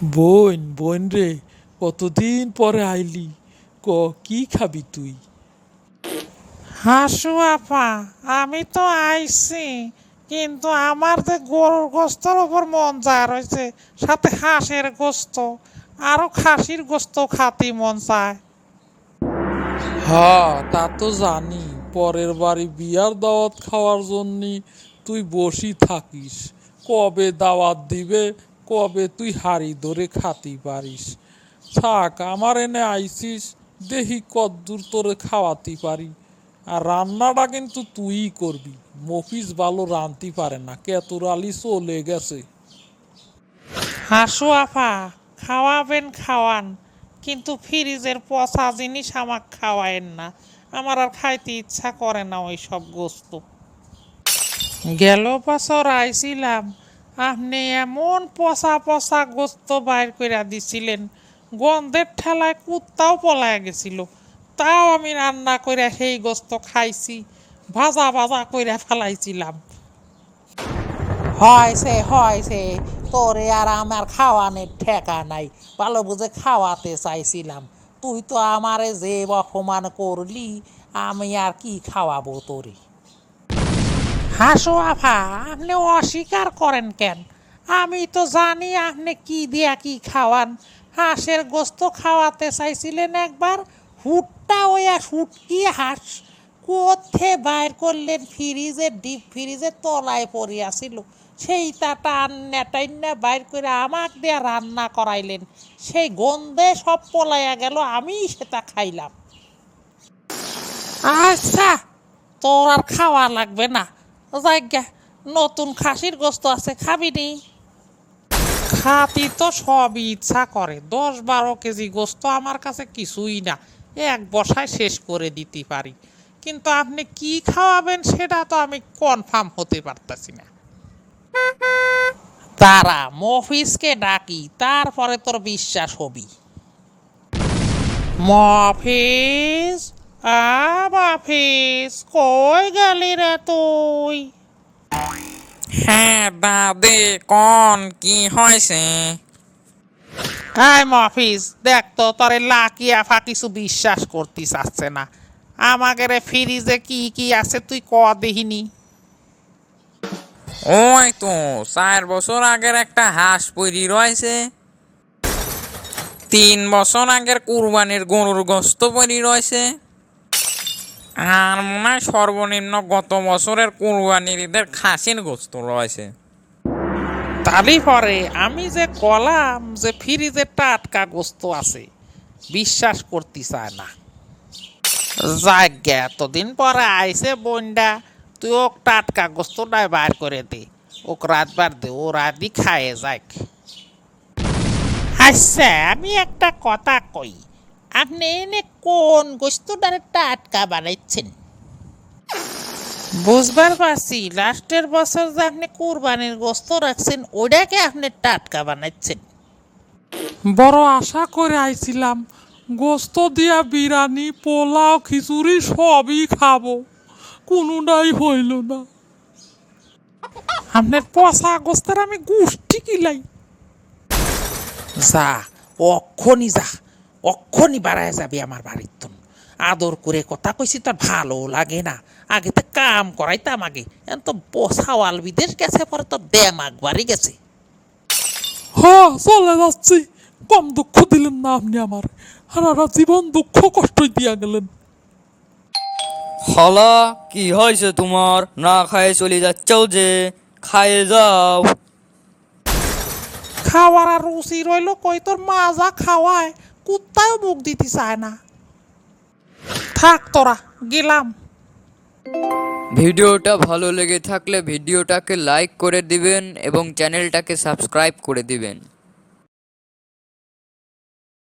বোন বোন রে, কতদিন পরে আইলি। কি খাবি তুই? হাসু আপা, আমি তো আইছি, কিন্তু আমার যে গরুর গোস্তর ওপর মন যায় রয়েছে, সাথে হাঁসের গোস্ত, আরো খাসির গোস্ত খাতি মন চায়। হ্যাঁ, তা তো জানি। পরের বাড়ি বিয়ার দাওয়াত খাওয়ার জন্য তুই বসি থাকিস। কবে দাওয়াত দিবে, কবে তুই হাড়ি ধরে খাতি পারিস। থাক, আমার এনে আইসিস, দেখি কদ্দূর তোরে খাওয়াতে পারি। আর রান্নাটা কিন্তু তুইই করবি। মফিজ ভালো রাঁধতে পারে না, কেতুর আলী চলে গেছে। হাসু আপা, খাওয়াবেন খাওয়ান, কিন্তু ফ্রিজের পচা জিনিস আমাক খাওয়ায়েন না। আমার আর খাইতে ইচ্ছা করে না ওই সব গোস্ত। গেল বছর আইছিলাম, আপনি এমন পচা পচা গোস্ত বাইর করে দিছিলেন, গন্ধের ঠেলায় কুত্তাও পলায় গেছিল। তাও আমি রান্না করে সেই গোস্ত খাইছি, ভাজা ভাজা করে ফেলাইছিলাম। হয়েছে হয়েছে, তোরে আর আমার খাওয়ানোর ঠেকা নাই। ভালো বুঝে খাওয়াতে চাইছিলাম, তুই তো আমারে যে অপমান করলি, আমি আর কি খাওয়াবো তোরে। হাসো আফা, আপনি অস্বীকার করেন কেন? আমি তো জানি আপনি কি দিয়া কি খাওয়ান। হাঁসের গোস্ত খাওয়াতে চাইছিলেন একবার, হুটটা ওয়া শুটকি হাঁস কোথে বাইর করলেন, ফ্রিজের ডিপ ফ্রিজের তলায় পড়িয়াছিল, সেইটা টান্না টান্না বাইর করে আমাক দিয়ে রান্না করাইলেন। সেই গন্ধে সব পলাইয়া গেল, আমি সেটা খাইলাম। আচ্ছা, তোর আর খাওয়া লাগবে না, যাজ্ঞা, নতুন খাসির গোস্ত আছে, খাবি নি? খাতি তো সবই ইচ্ছা করে, 10-12 কেজি গোস্ত আমার কাছে কিছুই না, এক বসায় শেষ করে দিতে পারি। কিন্তু আপনি কি খাওয়াবেন সেটা তো আমি কনফার্ম হতে পারতাছি না। তারা মফিজকে ডাকি, তারপরে তোর বিশ্বাস হবি। মফিজ, মফিজ, কই গেলি রে তুই? হ্যাঁ দাদে, কোন কি হয়েছে? হ্যাঁ মফিজ, দেখ তো তোরে লাকিয়া ফা কিছু বিশ্বাস করতে চাচ্ছে না। আমাদের ফ্রিজে কি কি আছে তুই ক দেখিনি। ওই তো 4 বছর আগের একটা হাঁস পরি রয়েছে, 3 বছর আগের কুরবানির গরুর গোস্ত পরি রয়েছে, আর মনে হয় সর্বনিম্ন গত বছরের কুরবানির ঈদের খাসির গোস্ত রয়েছে। তালি পরে আমি যে কলাম যে ফ্রিজে টাটকা গোস্ত আছে, বিশ্বাস করতে চায় না। যাক গে, এতদিন পরে আইসে বন্ডা, তুই ওক টাটকা গোস্তটাই বার করে দে, ওক রাতবার দে, ও রাতই খায়ে যাক। আচ্ছা, আমি একটা কথা কই, আপনি এনে কোন গোস্তটারে টাটকা বানাইছেন? বুঝবার পারছি, লাস্টের বছর যে আপনি কুরবানির গোস্ত রাখছেন, ওটাকে আপনি টাটকা বানাচ্ছেন। বড় আশা করে আইছিলাম, গোস্ত দিয়া বিরিয়ানি, পোলাও, খিচুড়ি সবই খাবো, কোনোটাই হইল না। আপনার পচা গোস্তের আমি গুষ্টি কিলাই। যা, অক্ষণি যা, অক্ষণি বাড়ায় যাবি আমার বাড়ির তো। আদর করে কথা কইছি, তোর ভালো লাগে না। আগে তো কাম করাইতাম, আগে এখন তো বসাওয়াল বিদেশ গেছে, পরে তো দেমাগ বাড়ি গেছে। হ্যাঁ, চলে যাচ্ছি। কম দুঃখ দিলেন না আপনি আমার, সারা জীবন দুঃখ কষ্টই দিয়া গেলেন। হলা, কি হয়েছে তোমার? না খায়ে চলে যাচ্ছও যে, খায়ে যাও। খাওয়ার আর রুচি রইল কই, তোর মা যা খাওয়ায় কুত্তাও মুখ দিতে চায় না। থাক তোরা, গেলাম। ভিডিওটা ভালো লেগে থাকলে ভিডিওটাকে লাইক করে দিবেন এবং চ্যানেলটাকে সাবস্ক্রাইব করে দিবেন।